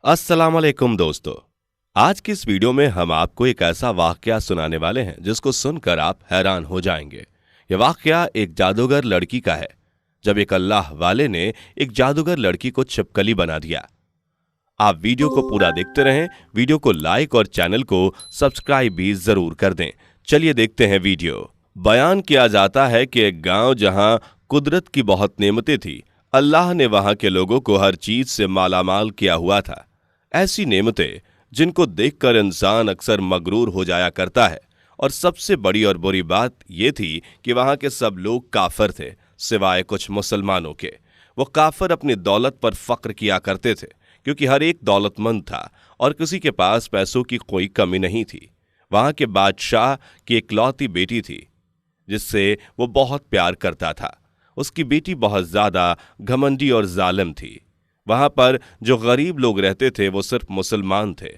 अस्सलाम वालेकुम दोस्तों। आज की इस वीडियो में हम आपको एक ऐसा वाकया सुनाने वाले हैं जिसको सुनकर आप हैरान हो जाएंगे। यह वाकया एक जादूगर लड़की का है। जब एक अल्लाह वाले ने एक जादूगर लड़की को छिपकली बना दिया। आप वीडियो को पूरा देखते रहें, वीडियो को लाइक और चैनल को सब्सक्राइब भी जरूर कर दें। चलिए देखते हैं वीडियो। बयान किया जाता है कि एक गांव जहां कुदरत की बहुत नेमतें थी, अल्लाह ने वहां के लोगों को हर चीज से मालामाल किया हुआ था। ऐसी नेमतें जिनको देखकर इंसान अक्सर मगरूर हो जाया करता है। और सबसे बड़ी और बुरी बात यह थी कि वहां के सब लोग काफिर थे, सिवाय कुछ मुसलमानों के। वो काफिर अपनी दौलत पर फक्र किया करते थे, क्योंकि हर एक दौलतमंद था और किसी के पास पैसों की कोई कमी नहीं थी। वहां के बादशाह की इकलौती बेटी थी जिससे वो बहुत प्यार करता था। उसकी बेटी बहुत ज्यादा घमंडी और जालिम थी। वहां पर जो गरीब लोग रहते थे वो सिर्फ मुसलमान थे।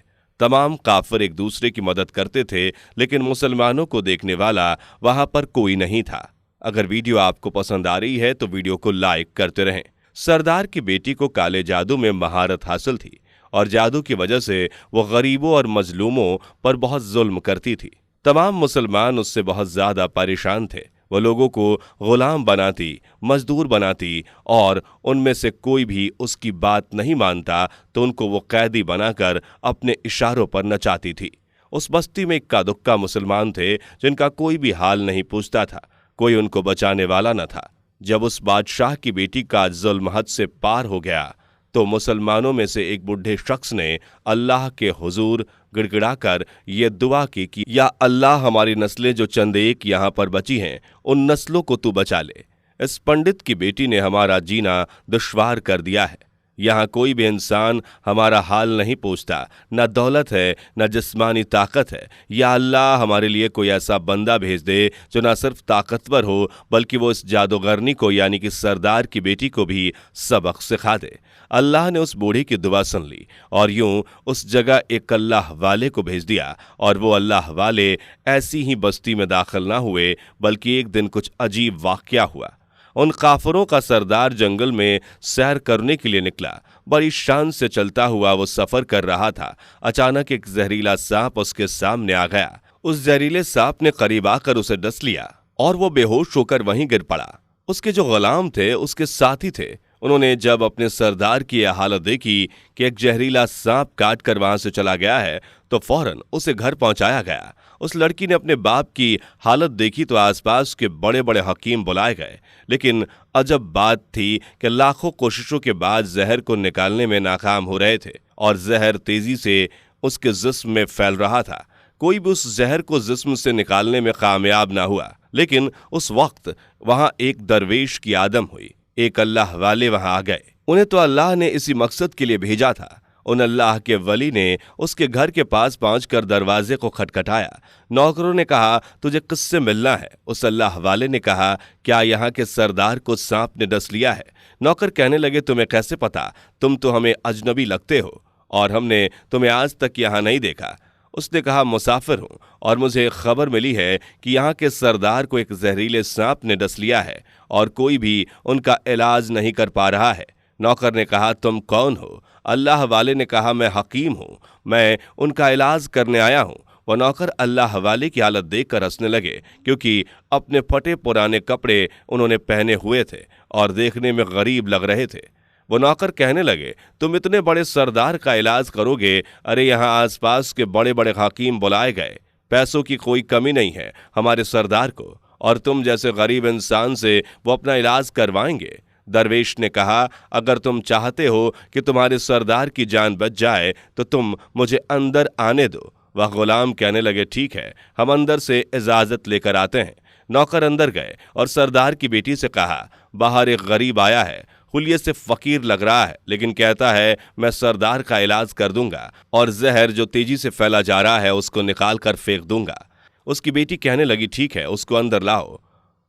तमाम काफिर एक दूसरे की मदद करते थे, लेकिन मुसलमानों को देखने वाला वहां पर कोई नहीं था। अगर वीडियो आपको पसंद आ रही है तो वीडियो को लाइक करते रहें। सरदार की बेटी को काले जादू में महारत हासिल थी और जादू की वजह से वो गरीबों और मजलूमों पर बहुत जुल्म करती थी। तमाम मुसलमान उससे बहुत ज्यादा परेशान थे। वो लोगों को गुलाम बनाती, मजदूर बनाती और उनमें से कोई भी उसकी बात नहीं मानता तो उनको वो कैदी बनाकर अपने इशारों पर नचाती थी। उस बस्ती में इक्का दुक्का मुसलमान थे जिनका कोई भी हाल नहीं पूछता था, कोई उनको बचाने वाला न था। जब उस बादशाह की बेटी का जुल्म हद से पार हो गया तो मुसलमानों में से एक बुढ़े शख्स ने अल्लाह के हुजूर गिड़गिड़ाकर ये दुआ की कि या अल्लाह, हमारी नस्लें जो चंद एक यहाँ पर बची हैं उन नस्लों को तू बचा ले। इस पंडित की बेटी ने हमारा जीना दुश्वार कर दिया है। यहाँ कोई भी इंसान हमारा हाल नहीं पूछता, न दौलत है न जिस्मानी ताकत है। या अल्लाह, हमारे लिए कोई ऐसा बंदा भेज दे जो न सिर्फ ताकतवर हो बल्कि वो इस जादूगरनी को यानी कि सरदार की बेटी को भी सबक सिखा दे। अल्लाह ने उस बूढ़ी की दुआ सुन ली और यूं उस जगह एक अल्लाह वाले को भेज दिया। और वो अल्लाह वाले ऐसी ही बस्ती में दाखिल ना हुए, बल्कि एक दिन कुछ अजीब वाकया हुआ। उन काफिरों का सरदार जंगल में सैर करने के लिए निकला। बड़ी शान से चलता हुआ वो सफर कर रहा था। अचानक एक जहरीला सांप उसके सामने आ गया। उस जहरीले सांप ने करीब आकर उसे डस लिया और वो बेहोश होकर वहीं गिर पड़ा। उसके जो गुलाम थे, उसके साथी थे, उन्होंने जब अपने सरदार की यह हालत देखी कि एक जहरीला सांप काट कर वहां से चला गया है तो फौरन उसे घर पहुंचाया गया। उस लड़की ने अपने बाप की हालत देखी तो आसपास के बड़े बड़े हकीम बुलाए गए, लेकिन अजब बात थी कि लाखों कोशिशों के बाद जहर को निकालने में नाकाम हो रहे थे और जहर तेजी से उसके जिस्म में फैल रहा था। कोई भी उस जहर को जिस्म से निकालने में कामयाब ना हुआ। लेकिन उस वक्त वहां एक दरवेश की आदम हुई। एक अल्लाह वाले वहां आ गए। उन्हें तो अल्लाह ने इसी मकसद के लिए भेजा था। उन अल्लाह के वली ने उसके घर के पास पहुंचकर दरवाजे को खटखटाया। नौकरों ने कहा, तुझे किससे मिलना है? उस अल्लाह वाले ने कहा, क्या यहाँ के सरदार को सांप ने डस लिया है? नौकर कहने लगे, तुम्हें कैसे पता? तुम तो हमें अजनबी लगते हो और हमने तुम्हें आज तक यहाँ नहीं देखा। उसने कहा, मुसाफिर हूं और मुझे खबर मिली है कि यहाँ के सरदार को एक जहरीले सांप ने डस लिया है और कोई भी उनका इलाज नहीं कर पा रहा है। नौकर ने कहा, तुम कौन हो? अल्लाह वाले ने कहा, मैं हकीम हूँ, मैं उनका इलाज करने आया हूँ। वह नौकर अल्लाह वाले की हालत देखकर हंसने लगे, क्योंकि अपने फटे पुराने कपड़े उन्होंने पहने हुए थे और देखने में गरीब लग रहे थे। वो नौकर कहने लगे, तुम इतने बड़े सरदार का इलाज करोगे? अरे यहाँ आसपास के बड़े बड़े हकीम बुलाए गए, पैसों की कोई कमी नहीं है हमारे सरदार को, और तुम जैसे गरीब इंसान से वो अपना इलाज करवाएंगे। दरवेश ने कहा, अगर तुम चाहते हो कि तुम्हारे सरदार की जान बच जाए तो तुम मुझे अंदर आने दो। वह गुलाम कहने लगे, ठीक है, हम अंदर से इजाजत लेकर आते हैं। नौकर अंदर गए और सरदार की बेटी से कहा, बाहर एक गरीब आया है, हुलिये से फकीर लग रहा है, लेकिन कहता है मैं सरदार का इलाज कर दूंगा और जहर जो तेजी से फैला जा रहा है उसको निकाल कर फेंक दूंगा। उसकी बेटी कहने लगी, ठीक है, उसको अंदर लाओ।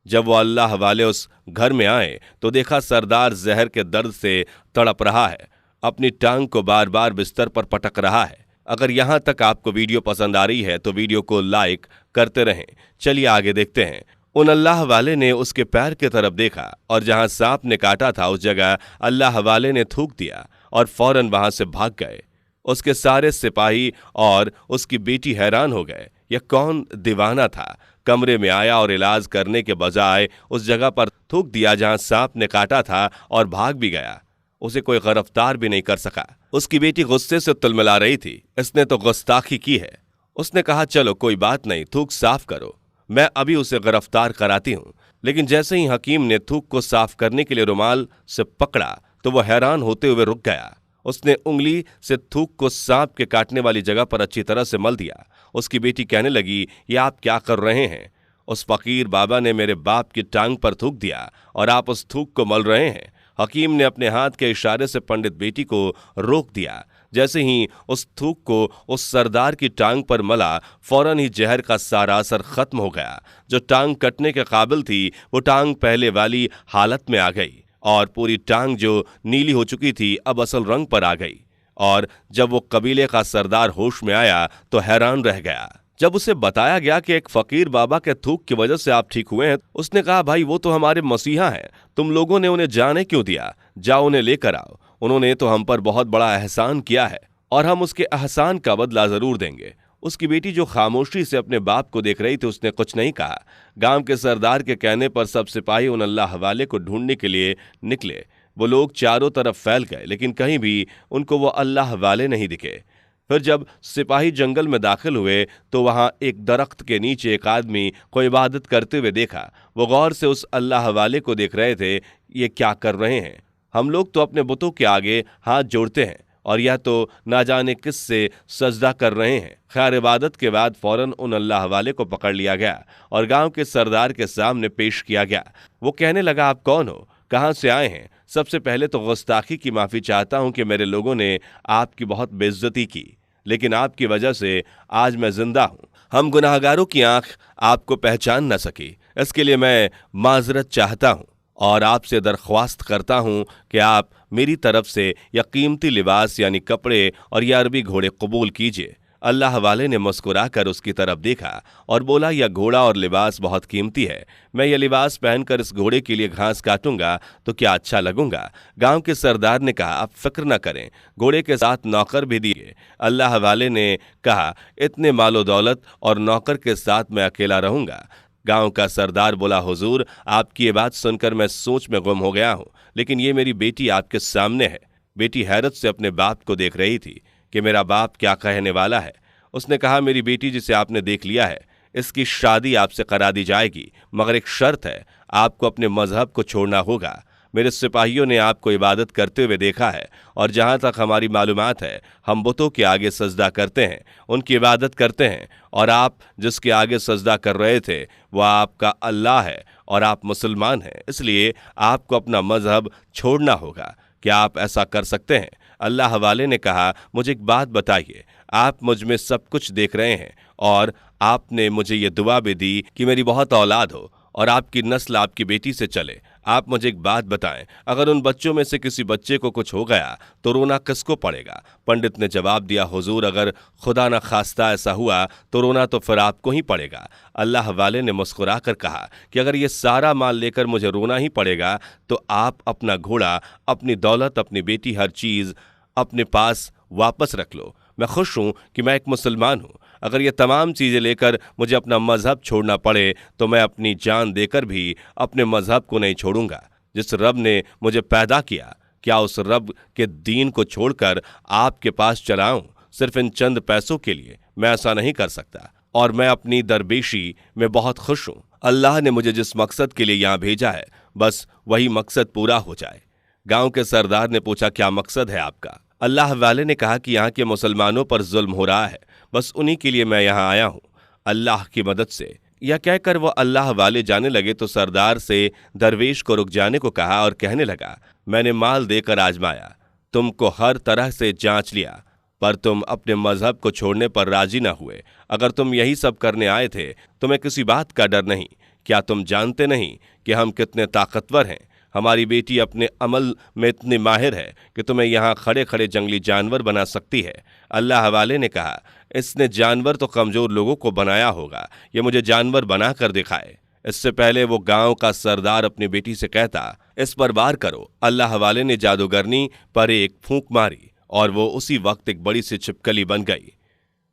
जब वो अल्लाह वाले उस घर में आए तो देखा सरदार जहर के दर्द से तड़प रहा है, अपनी टांग को बार बार बिस्तर पर पटक रहा है। अगर यहां तक आपको वीडियो पसंद आ रही है तो वीडियो को लाइक करते रहें। चलिए आगे देखते हैं। उन अल्लाह वाले ने उसके पैर की तरफ देखा और जहां सांप ने काटा था उस जगह अल्लाह वाले ने थूक दिया और फौरन वहां से भाग गए। उसके सारे सिपाही और उसकी बेटी हैरान हो गए। यह कौन दीवाना था? कमरे में आया और इलाज करने के बजाय उस जगह पर थूक दिया जहां सांप ने काटा था और भाग भी गया। उसे कोई गिरफ्तार भी नहीं कर सका। उसकी बेटी गुस्से से तिलमिला रही थी। इसने तो गुस्ताखी की है। उसने कहा, चलो कोई बात नहीं, थूक साफ करो, मैं अभी उसे गिरफ्तार कराती हूं। लेकिन जैसे ही हकीम ने थूक को साफ करने के लिए रुमाल से पकड़ा तो वह हैरान होते हुए रुक गया। उसने उंगली से थूक को सांप के काटने वाली जगह पर अच्छी तरह से मल दिया। उसकी बेटी कहने लगी, ये आप क्या कर रहे हैं? उस फकीर बाबा ने मेरे बाप की टांग पर थूक दिया और आप उस थूक को मल रहे हैं। हकीम ने अपने हाथ के इशारे से पंडित बेटी को रोक दिया। जैसे ही उस थूक को उस सरदार की टांग पर मला, फौरन ही जहर का सारा असर खत्म हो गया। जो टांग कटने के काबिल थी वो टांग पहले वाली हालत में आ गई और पूरी टांग जो नीली हो चुकी थी अब असल रंग पर आ गई। और जब वो कबीले का सरदार होश में आया तो हैरान रह गया। जब उसे बताया गया कि एक फकीर बाबा के थूक की वजह से आप ठीक हुए हैं, उसने कहा, भाई वो तो हमारे मसीहा हैं, तुम लोगों ने उन्हें जाने क्यों दिया? जाओ उन्हें लेकर आओ। उन्होंने तो हम पर बहुत बड़ा एहसान किया है और हम उसके एहसान का बदला जरूर देंगे। उसकी बेटी जो खामोशी से अपने बाप को देख रही थी उसने कुछ नहीं कहा। गांव के सरदार के कहने पर सब सिपाही उन अल्लाह वाले को ढूंढने के लिए निकले। वो लोग चारों तरफ फैल गए लेकिन कहीं भी उनको वो अल्लाह वाले नहीं दिखे। फिर जब सिपाही जंगल में दाखिल हुए तो वहां एक दरख्त के नीचे एक आदमी को इबादत करते हुए देखा। वो गौर से उस अल्लाह वाले को देख रहे थे। ये क्या कर रहे हैं? हम लोग तो अपने बुतों के आगे हाथ जोड़ते हैं और यह तो ना जाने किस से सजदा कर रहे हैं। खैर, इबादत के बाद फौरन उन अल्लाह वाले को पकड़ लिया गया और गांव के सरदार के सामने पेश किया गया। वो कहने लगा, आप कौन हो? कहां से आए हैं? सबसे पहले तो गुस्ताखी की माफी चाहता हूं कि मेरे लोगों ने आपकी बहुत बेइज्जती की, लेकिन आपकी वजह से आज मैं जिंदा हूं। हम गुनाहगारों की आंख आपको पहचान न सकी, इसके लिए मैं माजरत चाहता हूं और आपसे दरख्वास्त करता हूं कि आप मेरी तरफ से या कीमती लिबास यानी कपड़े और या अरबी घोड़े कबूल कीजिए। अल्लाह वाले ने मुस्कुराकर उसकी तरफ देखा और बोला, यह घोड़ा और लिबास बहुत कीमती है। मैं यह लिबास पहनकर इस घोड़े के लिए घास काटूंगा तो क्या अच्छा लगूंगा? गांव के सरदार ने कहा, आप फिक्र न करें, घोड़े के साथ नौकर भी दिए। अल्लाह वाले ने कहा, इतने मालो दौलत और नौकर के साथ मैं अकेला रहूंगा? गांव का सरदार बोला, हुजूर, आपकी ये बात सुनकर मैं सोच में गुम हो गया हूं, लेकिन ये मेरी बेटी आपके सामने है। बेटी हैरत से अपने बाप को देख रही थी कि मेरा बाप क्या कहने वाला है। उसने कहा, मेरी बेटी जिसे आपने देख लिया है, इसकी शादी आपसे करा दी जाएगी, मगर एक शर्त है, आपको अपने मजहब को छोड़ना होगा। मेरे सिपाहियों ने आपको इबादत करते हुए देखा है और जहां तक हमारी मालूमात है, हम बुतों के आगे सजदा करते हैं, उनकी इबादत करते हैं, और आप जिसके आगे सजदा कर रहे थे वह आपका अल्लाह है और आप मुसलमान हैं, इसलिए आपको अपना मजहब छोड़ना होगा। क्या आप ऐसा कर सकते हैं? अल्लाह वाले ने कहा, मुझे एक बात बताइए, आप मुझ में सब कुछ देख रहे हैं और आपने मुझे ये दुआ भी दी कि मेरी बहुत औलाद हो और आपकी नस्ल आपकी बेटी से चले। आप मुझे एक बात बताएं, अगर उन बच्चों में से किसी बच्चे को कुछ हो गया तो रोना किसको पड़ेगा? पंडित ने जवाब दिया, हुजूर, अगर खुदा न खास्ता ऐसा हुआ तो रोना तो फिर आपको ही पड़ेगा। अल्लाह वाले ने मुस्कुरा कर कहा कि अगर ये सारा माल लेकर मुझे रोना ही पड़ेगा तो आप अपना घोड़ा, अपनी दौलत, अपनी बेटी, हर चीज अपने पास वापस रख लो। मैं खुश हूं कि मैं एक मुसलमान हूं। अगर ये तमाम चीज़ें लेकर मुझे अपना मजहब छोड़ना पड़े तो मैं अपनी जान देकर भी अपने मजहब को नहीं छोड़ूंगा। जिस रब ने मुझे पैदा किया, क्या उस रब के दीन को छोड़कर आपके पास चला आऊं सिर्फ इन चंद पैसों के लिए? मैं ऐसा नहीं कर सकता और मैं अपनी दरवेशी में बहुत खुश हूं। अल्लाह ने मुझे जिस मकसद के लिए यहाँ भेजा है, बस वही मकसद पूरा हो जाए। गांव के सरदार ने पूछा, क्या मकसद है आपका? अल्लाह वाले ने कहा कि यहाँ के मुसलमानों पर जुल्म हो रहा है, बस उन्हीं के लिए मैं यहाँ आया हूँ, अल्लाह की मदद से। यह कहकर वो अल्लाह वाले जाने लगे तो सरदार से दरवेश को रुक जाने को कहा और कहने लगा, मैंने माल देकर आजमाया, तुमको हर तरह से जांच लिया, पर तुम अपने मजहब को छोड़ने पर राजी न हुए। अगर तुम यही सब करने आए थे तो मैं किसी बात का डर नहीं। क्या तुम जानते नहीं कि हम कितने ताकतवर हैं? हमारी बेटी अपने अमल में इतनी माहिर है कि तुम्हें यहाँ खड़े खड़े जंगली जानवर बना सकती है। अल्लाह वाले ने कहा, इसने जानवर तो कमजोर लोगों को बनाया होगा, ये मुझे जानवर बना कर दिखाए। इससे पहले वो गांव का सरदार अपनी बेटी से कहता, इस पर वार करो। अल्लाह वाले ने जादूगरनी पर एक फूंक मारी और वो उसी वक्त एक बड़ी सी छिपकली बन गई।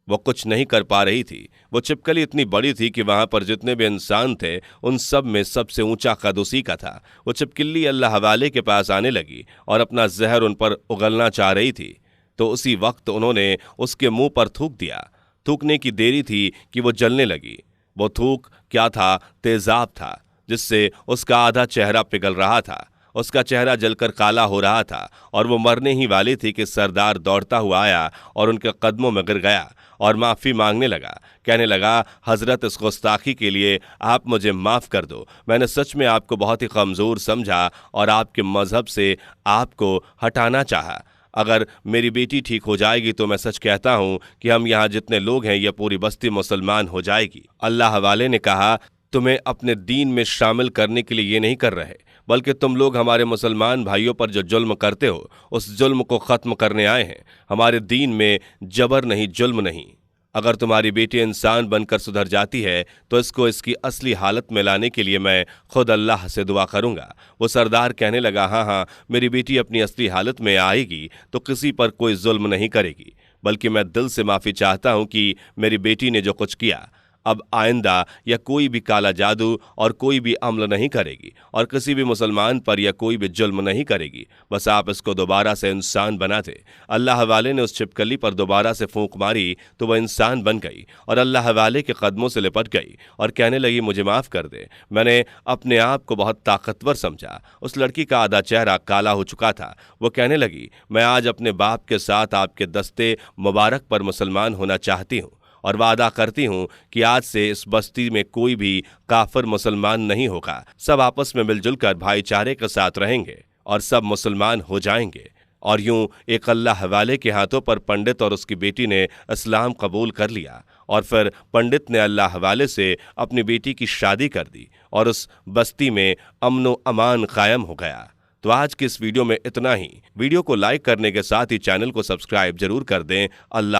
वो कुछ नहीं कर पा रही थी। वो छिपकली इतनी बड़ी थी कि वहां पर जितने भी इंसान थे उन सब में सबसे ऊंचा कद उसी का था। वो छिपकली अल्लाह वाले के पास आने लगी और अपना जहर उन पर उगलना चाह रही थी। तो उसी वक्त उन्होंने उसके मुंह पर थूक दिया। थूकने की देरी थी कि वो जलने लगी। वो थूक क्या था? तेजाब था, जिससे उसका आधा चेहरा पिघल रहा था। उसका चेहरा जलकर काला हो रहा था और वो मरने ही वाली थी कि सरदार दौड़ता हुआ आया और उनके कदमों में गिर गया और माफ़ी मांगने लगा। कहने लगा, हजरत, इस गुस्ताखी के लिए आप मुझे माफ़ कर दो। मैंने सच में आपको बहुत ही कमज़ोर समझा और आपके मज़हब से आपको हटाना चाहा। अगर मेरी बेटी ठीक हो जाएगी तो मैं सच कहता हूँ कि हम यहाँ जितने लोग हैं, यह पूरी बस्ती मुसलमान हो जाएगी। अल्लाह वाले ने कहा, तुम्हें अपने दीन में शामिल करने के लिए ये नहीं कर रहे, बल्कि तुम लोग हमारे मुसलमान भाइयों पर जो जुल्म करते हो उस जुल्म को ख़त्म करने आए हैं। हमारे दीन में जबर नहीं, जुल्म नहीं। अगर तुम्हारी बेटी इंसान बनकर सुधर जाती है तो इसको इसकी असली हालत में लाने के लिए मैं खुद अल्लाह से दुआ करूंगा। वो सरदार कहने लगा, हाँ हाँ, मेरी बेटी अपनी असली हालत में आएगी तो किसी पर कोई जुल्म नहीं करेगी, बल्कि मैं दिल से माफ़ी चाहता हूँ कि मेरी बेटी ने जो कुछ किया। अब आइंदा या कोई भी काला जादू और कोई भी अमल नहीं करेगी और किसी भी मुसलमान पर या कोई भी जुल्म नहीं करेगी। बस आप इसको दोबारा से इंसान बना दे। अल्लाह वाले ने उस छिपकली पर दोबारा से फूंक मारी तो वह इंसान बन गई और अल्लाह वाले के कदमों से लिपट गई और कहने लगी, मुझे माफ़ कर दे, मैंने अपने आप को बहुत ताकतवर समझा। उस लड़की का आधा चेहरा काला हो चुका था। वो कहने लगी, मैं आज अपने बाप के साथ आपके दस्ते मुबारक पर मुसलमान होना चाहती हूँ और वादा करती हूँ कि आज से इस बस्ती में कोई भी काफिर मुसलमान नहीं होगा। सब आपस में मिलजुल कर भाईचारे के साथ रहेंगे और सब मुसलमान हो जाएंगे। और यूं एक अल्लाह वाले के हाथों पर पंडित और उसकी बेटी ने इस्लाम कबूल कर लिया और फिर पंडित ने अल्लाह वाले से अपनी बेटी की शादी कर दी और उस बस्ती में अमन अमान कायम हो गया। तो आज की इस वीडियो में इतना ही। वीडियो को लाइक करने के साथ ही चैनल को सब्सक्राइब जरूर कर दें। अल्लाह